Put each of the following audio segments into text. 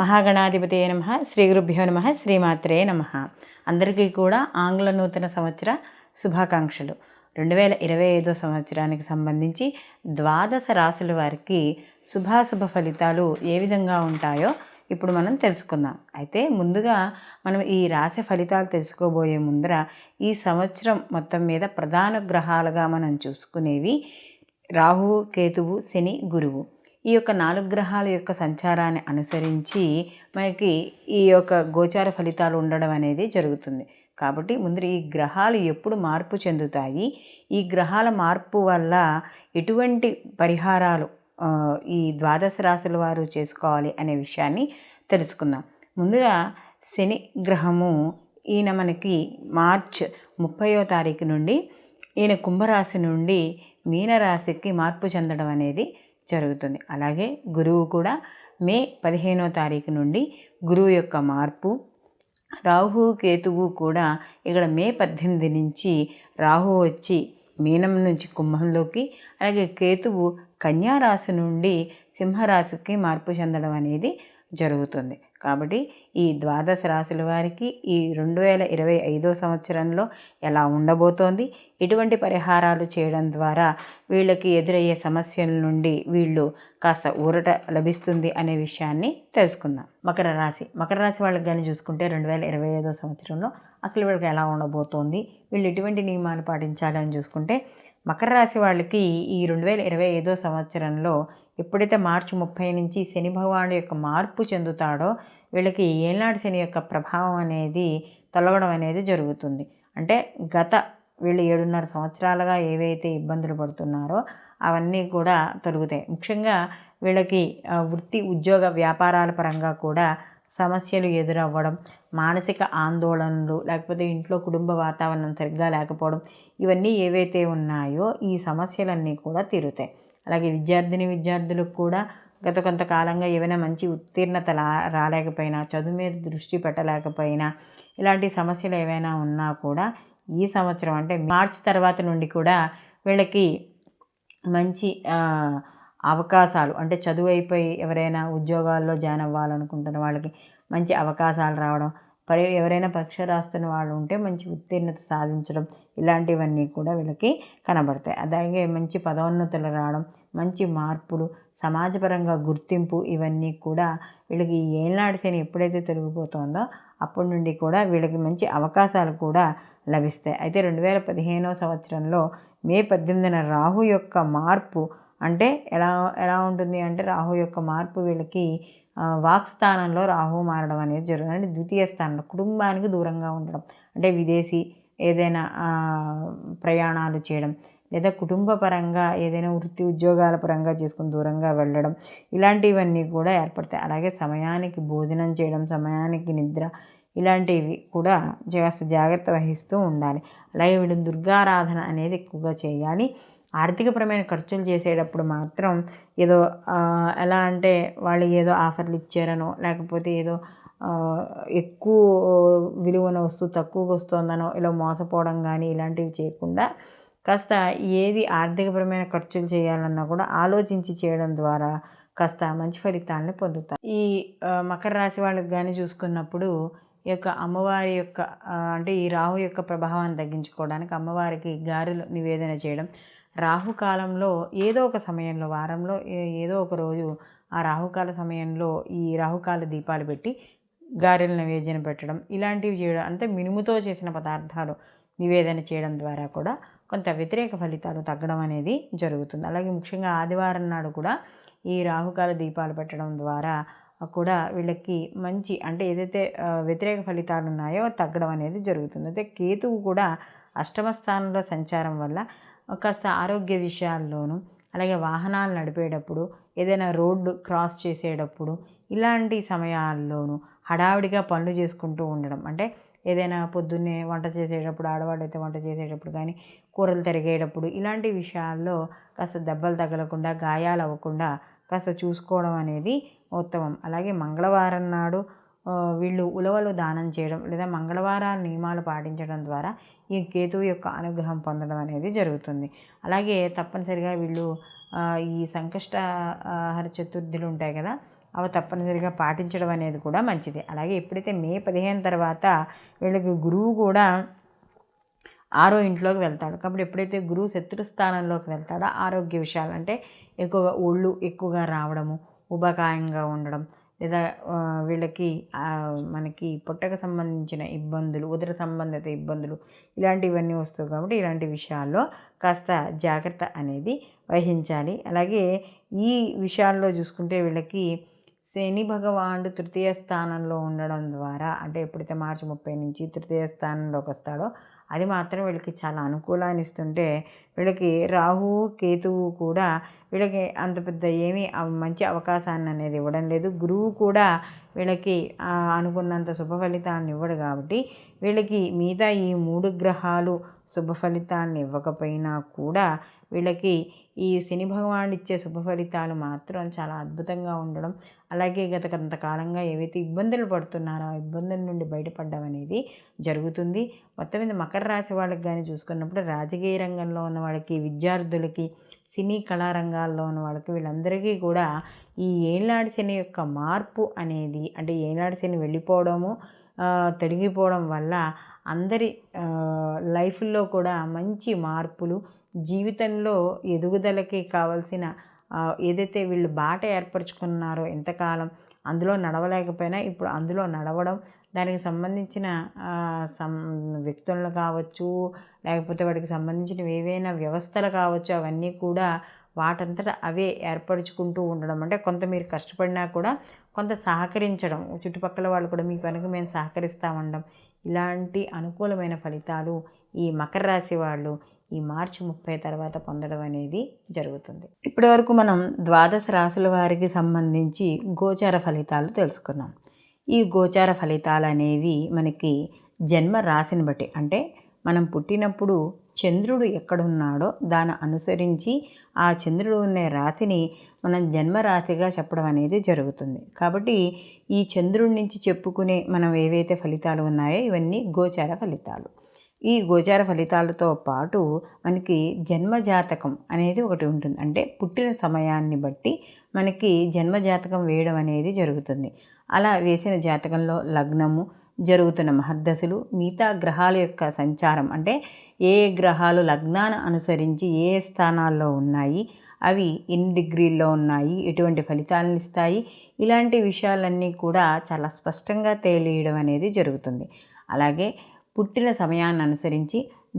మహాగణాధిపతయే నమః. శ్రీ గురుభ్యో నమః. శ్రీమాత్రే నమః. అందరికీ కూడా ఆంగ్ల నూతన సంవత్సర శుభాకాంక్షలు. 2025 సంవత్సరానికి సంబంధించి ద్వాదశ రాశుల వారికి శుభాశుభ ఫలితాలు ఏ విధంగా ఉంటాయో ఇప్పుడు మనం తెలుసుకుందాం. అయితే ముందుగా మనం ఈ రాశి ఫలితాలు తెలుసుకోబోయే ముందర ఈ సంవత్సరం మొత్తం మీద ప్రధాన గ్రహాలుగా మనం చూసుకునేవి రాహువు, కేతువు, శని, గురువు. ఈ యొక్క 4 గ్రహాల యొక్క సంచారాన్ని అనుసరించి మనకి ఈ యొక్క గోచార ఫలితాలు ఉండడం అనేది జరుగుతుంది. కాబట్టి ముందు ఈ గ్రహాలు ఎప్పుడు మార్పు చెందుతాయి, ఈ గ్రహాల మార్పు వల్ల ఎటువంటి పరిహారాలు ఈ ద్వాదశ రాశుల వారు చేసుకోవాలి అనే విషయాన్ని తెలుసుకుందాం. ముందుగా శని గ్రహము ఈయన మనకి మార్చ్ 30వ తారీఖు నుండి ఈయన కుంభరాశి నుండి మీనరాశికి మార్పు చెందడం అనేది జరుగుతుంది. అలాగే గురువు కూడా మే 15వ తారీఖు నుండి గురువు యొక్క మార్పు, రాహు కేతువు కూడా ఇక్కడ మే 18 నుంచి రాహు వచ్చి మీనం నుంచి కుంభంలోకి, అలాగే కేతువు కన్యారాశి నుండి సింహరాశికి మార్పు చెందడం అనేది జరుగుతుంది. కాబట్టి ఈ ద్వాదశ రాశుల వారికి ఈ 2025 సంవత్సరంలో ఎలా ఉండబోతోంది, ఎటువంటి పరిహారాలు చేయడం ద్వారా వీళ్ళకి ఎదురయ్యే సమస్యల నుండి వీళ్ళు కాస్త ఊరట లభిస్తుంది అనే విషయాన్ని తెలుసుకుందాం. మకర రాశి వాళ్ళకి కానీ చూసుకుంటే 2025 సంవత్సరంలో అసలు వీళ్ళకి ఎలా ఉండబోతోంది, వీళ్ళు ఎటువంటి నియమాలు పాటించాలని చూసుకుంటే మకర రాశి వాళ్ళకి ఈ 2025 సంవత్సరంలో ఎప్పుడైతే మార్చి 30 నుంచి శని భగవానుడు యొక్క మార్పు చెందుతాడో వీళ్ళకి ఏనాడు శని యొక్క ప్రభావం అనేది తొలగడం అనేది జరుగుతుంది. అంటే వీళ్ళు 7.5 సంవత్సరాలుగా ఏవైతే ఇబ్బందులు పడుతున్నారో అవన్నీ కూడా తొలగుతాయి. ముఖ్యంగా వీళ్ళకి వృత్తి, ఉద్యోగ, వ్యాపారాల పరంగా కూడా సమస్యలు ఎదురవ్వడం, మానసిక ఆందోళనలు, లేకపోతే ఇంట్లో కుటుంబ వాతావరణం సరిగ్గా లేకపోవడం, ఇవన్నీ ఏవైతే ఉన్నాయో ఈ సమస్యలన్నీ కూడా తీరుతాయి. అలాగే విద్యార్థులకు కూడా గత కొంతకాలంగా ఏవైనా మంచి ఉత్తీర్ణత రాలేకపోయినా, చదువు మీద దృష్టి పెట్టలేకపోయినా, ఇలాంటి సమస్యలు ఏవైనా ఉన్నా కూడా ఈ సంవత్సరం అంటే మార్చి తర్వాత నుండి కూడా వీళ్ళకి మంచి అవకాశాలు, అంటే చదువు అయిపోయి ఎవరైనా ఉద్యోగాల్లో జాయిన్ అవ్వాలనుకుంటున్న వాళ్ళకి మంచి అవకాశాలు రావడం, ఎవరైనా పరీక్ష రాస్తున్న వాళ్ళు ఉంటే మంచి ఉత్తీర్ణత సాధించడం, ఇలాంటివన్నీ కూడా వీళ్ళకి కనబడతాయి. అలాగే మంచి పదోన్నతులు రావడం, మంచి మార్పులు, సమాజపరంగా గుర్తింపు, ఇవన్నీ కూడా వీళ్ళకి ఏనాడు శని ఎప్పుడైతే తొలగిపోతుందో అప్పటి నుండి కూడా వీళ్ళకి మంచి అవకాశాలు కూడా లభిస్తాయి. అయితే 2015 సంవత్సరంలో మే 18న రాహు యొక్క మార్పు అంటే ఎలా ఉంటుంది అంటే రాహు యొక్క మార్పు వీళ్ళకి వాక్స్థానంలో రాహు మారడం అనేది జరుగుతుంది. అంటే ద్వితీయ స్థానంలో కుటుంబానికి దూరంగా ఉండడం, అంటే విదేశీ ఏదైనా ప్రయాణాలు చేయడం, లేదా కుటుంబ పరంగా ఏదైనా వృత్తి ఉద్యోగాల పరంగా చేసుకుని దూరంగా వెళ్ళడం, ఇలాంటివన్నీ కూడా ఏర్పడతాయి. అలాగే సమయానికి భోజనం చేయడం, సమయానికి నిద్ర, ఇలాంటివి కూడా జాగ్రత్త వహిస్తూ ఉండాలి. అలాగే వీళ్ళు దుర్గారాధన అనేది ఎక్కువగా చేయాలి. ఆర్థికపరమైన ఖర్చులు చేసేటప్పుడు మాత్రం ఏదో ఎలా అంటే వాళ్ళు ఏదో ఆఫర్లు ఇచ్చారనో, లేకపోతే ఏదో ఎక్కువ విలువన వస్తువు తక్కువగా వస్తుందనో ఇలా మోసపోవడం కానీ ఇలాంటివి చేయకుండా కాస్త ఏది ఆర్థికపరమైన ఖర్చులు చేయాలన్నా కూడా ఆలోచించి చేయడం ద్వారా కాస్త మంచి ఫలితాలను పొందుతారు. ఈ మకర రాశి వాళ్ళకి కానీ చూసుకున్నప్పుడు ఈ యొక్క అమ్మవారి యొక్క అంటే ఈ రాహు యొక్క ప్రభావాన్ని తగ్గించుకోవడానికి అమ్మవారికి గారెలు నివేదన చేయడం, రాహుకాలంలో ఏదో ఒక సమయంలో వారంలో ఏదో ఒక రోజు ఆ రాహుకాల సమయంలో ఈ రాహుకాల దీపాలు పెట్టి గారెలు నివేదన పెట్టడం, ఇలాంటివి చేయడం, అంటే మినుముతో చేసిన పదార్థాలు నివేదన చేయడం ద్వారా కూడా కొంత వ్యతిరేక ఫలితాలు తగ్గడం అనేది జరుగుతుంది. అలాగే ముఖ్యంగా ఆదివారం నాడు కూడా ఈ రాహుకాల దీపాలు పెట్టడం ద్వారా కూడా వీళ్ళకి మంచి, అంటే ఏదైతే వ్యతిరేక ఫలితాలు ఉన్నాయో తగ్గడం అనేది జరుగుతుంది. అయితే కేతువు కూడా అష్టమ స్థానంలో సంచారం వల్ల కాస్త ఆరోగ్య విషయాల్లోనూ, అలాగే వాహనాలు నడిపేటప్పుడు, ఏదైనా రోడ్డు క్రాస్ చేసేటప్పుడు, ఇలాంటి సమయాల్లోనూ హడావిడిగా పనులు చేసుకుంటూ ఉండడం, అంటే ఏదైనా పొద్దున్నే వంట చేసేటప్పుడు, ఆడవాళ్ళు అయితే వంట చేసేటప్పుడు కానీ కూరలు తరిగేటప్పుడు, ఇలాంటి విషయాల్లో కాస్త దెబ్బలు తగలకుండా, గాయాలు అవ్వకుండా కాస్త చూసుకోవడం అనేది ఉత్తమం. అలాగే మంగళవారం నాడు వీళ్ళు ఉలవలు దానం చేయడం, లేదా మంగళవారాల నియమాలు పాటించడం ద్వారా ఈ కేతువు యొక్క అనుగ్రహం పొందడం అనేది జరుగుతుంది. అలాగే తప్పనిసరిగా వీళ్ళు ఈ సంకష్టహర చతుర్థులు ఉంటాయి కదా, అవి తప్పనిసరిగా పాటించడం అనేది కూడా మంచిది. అలాగే ఎప్పుడైతే మే 15 తర్వాత వీళ్ళకి గురువు కూడా 6వ ఇంట్లోకి వెళ్తాడు. కాబట్టి ఎప్పుడైతే గురువు శత్రు స్థానంలోకి వెళ్తాడో ఆరోగ్య విషయాలు అంటే ఎక్కువగా ఒళ్ళు ఎక్కువగా రావడము, ఉబకాయంగా ఉండడం, లేదా వీళ్ళకి మనకి పొట్టకు సంబంధించిన ఇబ్బందులు, ఉదర సంబంధిత ఇబ్బందులు ఇలాంటివన్నీ వస్తాయి. కాబట్టి ఇలాంటి విషయాల్లో కాస్త జాగ్రత్త అనేది వహించాలి. అలాగే ఈ విషయాల్లో చూసుకుంటే వీళ్ళకి శని భగవానుడు తృతీయ స్థానంలో ఉండడం ద్వారా, అంటే ఎప్పుడైతే మార్చి 30 నుంచి తృతీయ స్థానంలోకి వస్తాడో అది మాత్రం వీళ్ళకి చాలా అనుకూలాన్ని ఇస్తుంటే, వీళ్ళకి రాహువు కేతువు కూడా వీళ్ళకి అంత పెద్ద ఏమీ మంచి అవకాశాన్ని అనేది ఇవ్వడం లేదు. గురువు కూడా వీళ్ళకి అనుకున్నంత శుభ ఫలితాన్ని ఇవ్వడు. కాబట్టి వీళ్ళకి మిగతా ఈ 3 గ్రహాలు శుభ ఫలితాన్ని ఇవ్వకపోయినా కూడా వీళ్ళకి ఈ శని భగవానుడు ఇచ్చే శుభ ఫలితాలు మాత్రం చాలా అద్భుతంగా ఉండడం, అలాగే గత కొంతకాలంగా ఏవైతే ఇబ్బందులు పడుతున్నారో ఆ ఇబ్బందుల నుండి బయటపడడం అనేది జరుగుతుంది. మొత్తం మీద మకర రాశి వాళ్ళకి కానీ చూసుకున్నప్పుడు రాజకీయ రంగంలో ఉన్న వాళ్ళకి, విద్యార్థులకి, సినీ కళారంగాల్లో ఉన్న వాళ్ళకి వీళ్ళందరికీ కూడా ఈ ఏలినాటి శని యొక్క మార్పు అనేది, అంటే ఏలినాటి శని వెళ్ళిపోవడము, తొలగిపోవడం వల్ల అందరి లైఫ్లో కూడా మంచి మార్పులు, జీవితంలో ఎదుగుదలకి కావాల్సిన ఏదైతే వీళ్ళు బాట ఏర్పరచుకున్నారో ఇంతకాలం అందులో నడవలేకపోయినా ఇప్పుడు అందులో నడవడం, దానికి సంబంధించిన వ్యక్తులను కావచ్చు, లేకపోతే వాటికి సంబంధించినవి ఏవైనా వ్యవస్థలు కావచ్చు, అవన్నీ కూడా వాటంతట అవే ఏర్పరచుకుంటూ ఉండడం. అంటే కొంత మీరు కష్టపడినా కూడా కొంత సహకరించడం, చుట్టుపక్కల వాళ్ళు కూడా మీ పనికి మేము సహకరిస్తామండం, ఇలాంటి అనుకూలమైన ఫలితాలు ఈ మకర రాశి వాళ్ళు ఈ మార్చి 30 తర్వాత పొందడం అనేది జరుగుతుంది. ఇప్పటివరకు మనం 12 రాశుల వారికి సంబంధించి గోచార ఫలితాలు తెలుసుకున్నాం. ఈ గోచార ఫలితాలు అనేవి మనకి జన్మ రాశిని బట్టి, అంటే మనం పుట్టినప్పుడు చంద్రుడు ఎక్కడున్నాడో దాన్ని అనుసరించి ఆ చంద్రుడు ఉన్న రాశిని మనం జన్మరాశిగా చెప్పడం అనేది జరుగుతుంది. కాబట్టి ఈ చంద్రుడి నుంచి చెప్పుకునే మనం ఏవైతే ఫలితాలు ఉన్నాయో ఇవన్నీ గోచార ఫలితాలు. ఈ గోచార ఫలితాలతో పాటు మనకి జన్మజాతకం అనేది ఒకటి ఉంటుంది. అంటే పుట్టిన సమయాన్ని బట్టి మనకి జన్మజాతకం వేయడం అనేది జరుగుతుంది. అలా వేసిన జాతకంలో లగ్నము, జరుగుతున్న మహర్దశలు, మిగతా గ్రహాల యొక్క సంచారం, అంటే ఏ గ్రహాలు లగ్నాన్ని అనుసరించి ఏ స్థానాల్లో ఉన్నాయి, అవి ఎన్ని డిగ్రీల్లో ఉన్నాయి, ఎటువంటి ఫలితాలను ఇస్తాయి, ఇలాంటి విషయాలన్నీ కూడా చాలా స్పష్టంగా తెలియడం అనేది జరుగుతుంది. అలాగే పుట్టిన సమయాన్ని అనుసరించి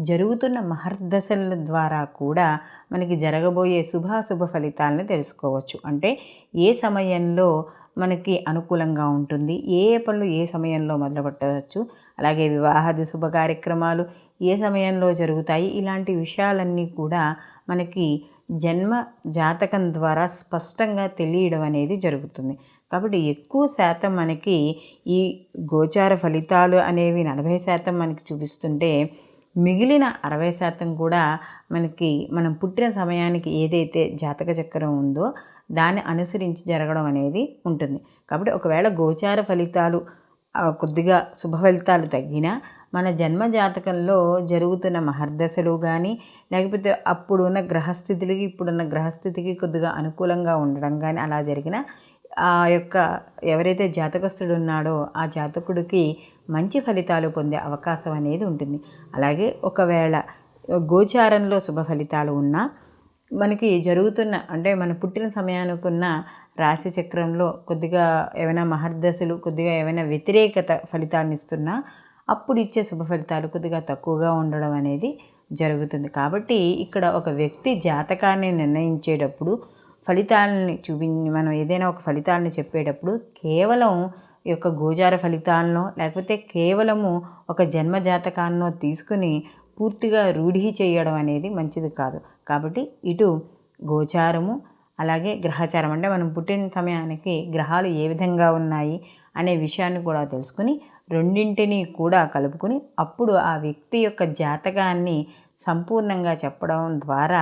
జరుగుతున్న మహర్దశల ద్వారా కూడా మనకి జరగబోయే శుభాశుభ ఫలితాలను తెలుసుకోవచ్చు. అంటే ఏ సమయంలో మనకి అనుకూలంగా ఉంటుంది, ఏ పనులు ఏ సమయంలో మొదలుపెట్టవచ్చు, అలాగే వివాహాది శుభ కార్యక్రమాలు ఏ సమయంలో జరుగుతాయి, ఇలాంటి విషయాలన్నీ కూడా మనకి జన్మ జాతకం ద్వారా స్పష్టంగా తెలియడం అనేది జరుగుతుంది. కాబట్టి ఎక్కువ శాతం మనకి ఈ గోచార ఫలితాలు అనేవి 40% మనకి చూపిస్తుంటే మిగిలిన 60% కూడా మనకి మనం పుట్టిన సమయానికి ఏదైతే జాతక చక్రం ఉందో దాన్ని అనుసరించి జరగడం అనేది ఉంటుంది. కాబట్టి ఒకవేళ గోచార ఫలితాలు కొద్దిగా శుభ ఫలితాలు తగ్గినా మన జన్మ జాతకంలో జరుగుతున్న మహర్దశలు కానీ, లేకపోతే అప్పుడున్న గ్రహస్థితులకి ఇప్పుడున్న గ్రహస్థితికి కొద్దిగా అనుకూలంగా ఉండడం కానీ అలా జరిగిన ఆ యొక్క ఎవరైతే జాతకస్తుడు ఉన్నాడో ఆ జాతకుడికి మంచి ఫలితాలు పొందే అవకాశం అనేది ఉంటుంది. అలాగే ఒకవేళ గోచారంలో శుభ ఫలితాలు ఉన్నా మనకి జరుగుతున్న, అంటే మన పుట్టిన సమయానికి ఉన్న రాశి చక్రంలో కొద్దిగా ఏమైనా మహర్దశలు కొద్దిగా ఏమైనా వ్యతిరేకత ఫలితాన్ని ఇస్తున్నా అప్పుడు ఇచ్చే శుభ ఫలితాలు కొద్దిగా తక్కువగా ఉండడం అనేది జరుగుతుంది. కాబట్టి ఇక్కడ ఒక వ్యక్తి జాతకాన్ని నిర్ణయించేటప్పుడు ఫలితాలని మనం ఏదైనా ఒక ఫలితాలని చెప్పేటప్పుడు కేవలం ఈ యొక్క గోచార ఫలితాలనో లేకపోతే కేవలము ఒక జన్మ జాతకాన్నో తీసుకుని పూర్తిగా రూఢి చేయడం అనేది మంచిది కాదు. కాబట్టి ఇటు గోచారము అలాగే గ్రహచారం, అంటే మనం పుట్టిన సమయానికి గ్రహాలు ఏ విధంగా ఉన్నాయి అనే విషయాన్ని కూడా తెలుసుకుని రెండింటినీ కూడా కలుపుకుని అప్పుడు ఆ వ్యక్తి యొక్క జాతకాన్ని సంపూర్ణంగా చెప్పడం ద్వారా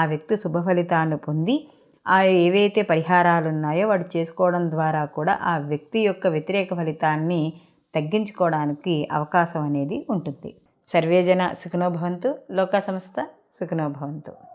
ఆ వ్యక్తి శుభ ఫలితాన్ని పొంది ఆ ఏవైతే పరిహారాలు ఉన్నాయో వాడు చేసుకోవడం ద్వారా కూడా ఆ వ్యక్తి యొక్క వ్యతిరేక ఫలితాన్ని తగ్గించుకోవడానికి అవకాశం అనేది ఉంటుంది. సర్వేజన సుఖినో భవంతు, లోకా సమస్త సుఖినో భవంతు.